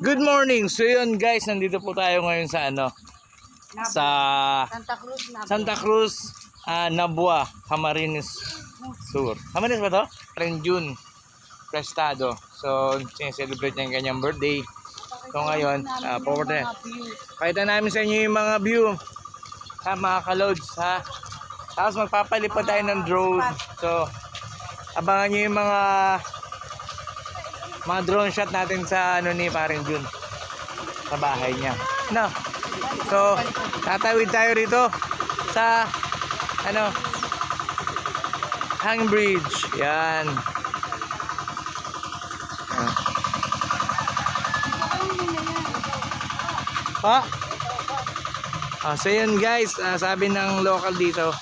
Good morning. So yun guys, nandito po tayo ngayon sa sa Santa Cruz, Nabua, Camarines Sur. Camarines ba to? Renjun Prestado. So sineselebrate niya yung kanyang birthday. So ngayon, pakita namin sa inyo yung mga view ha, mga kalods ha. Tapos magpapalipad tayo ng drone. So abangan nyo yung mga drone shot natin sa ni Paring Jun sa bahay niya. So tatawid tayo rito sa hang bridge. Yan. So yun guys, sabi ng local dito,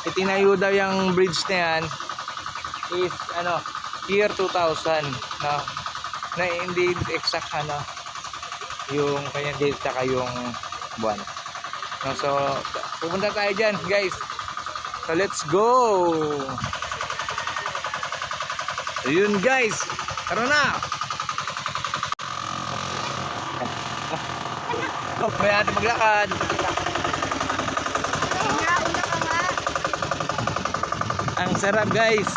itinayo daw yung bridge na yan is year 2000 na hindi exact yung kanyang date saka yung buwan. So pupunta tayo dyan guys. So let's go. Ayun guys, tara na. May ating maglakad. Ang sarap guys.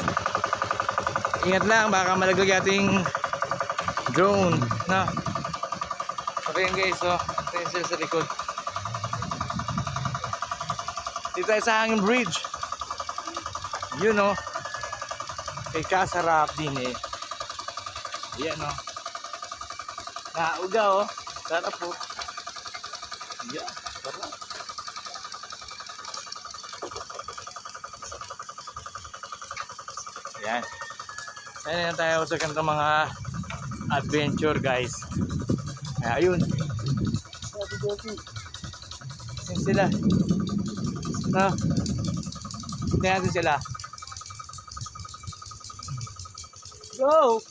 Ingat lang, baka malaglag ating drone. Okay guys, ito yung sila sa likod. Dito tayo sa hanging bridge. Yun kay kasarap din Yan nauga sarap po. Yeah, sarap. Yan. Ayan na tayo sa kanto mga adventure guys. Ayun. Yan sila. Tingnan natin sila. Go!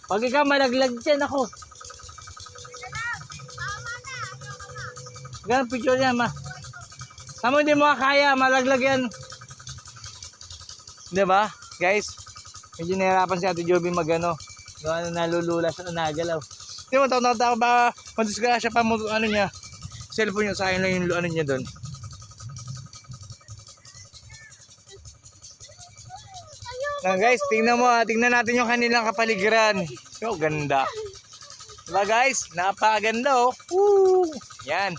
Pag ikaw malaglag dyan ako. Ganun picture yan ma. Tama hindi mo kaya malaglag yan. Diba guys? Medyo nahirapan si Ate Joby nalulula siya nagalaw. Hindi mo taon ba madisgrasya pa mo niya. Cellphone niya sa akin lang yung niya doon. Guys, tingnan natin yung kanilang kapaligiran. Yo, ganda. Diba guys? Napakaganda Woo! Yan.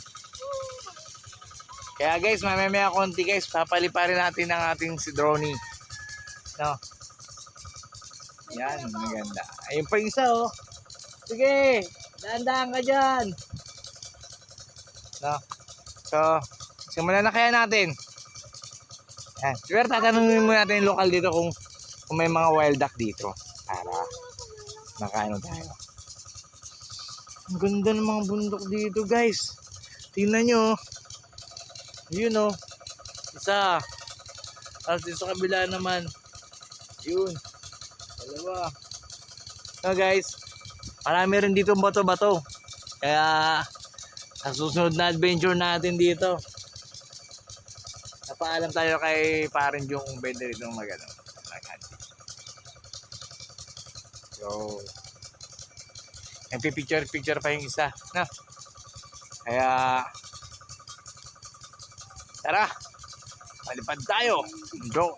Kaya guys, mamaya konti guys, papaliparin natin ang ating si Droney. Yan, maganda. Ayun pa yung isa Sige, dahan-dahan ka dyan. So, simulan na kaya natin. Yan. Siguro tatanungin mo natin yung lokal dito kung may mga wild duck dito para makaano tayo. Ang ganda ng mga bundok dito guys. Tingnan nyo. Yun isa. Tapos dito sa kabila naman. Yun. Dalawa. Guys, marami rin dito bato-bato. Kaya sa susunod na adventure natin dito, napaalam tayo kay Paring Jung kung pwede rin magano. So, picture pa yung isa. Kaya, tara, malipad tayo. Go.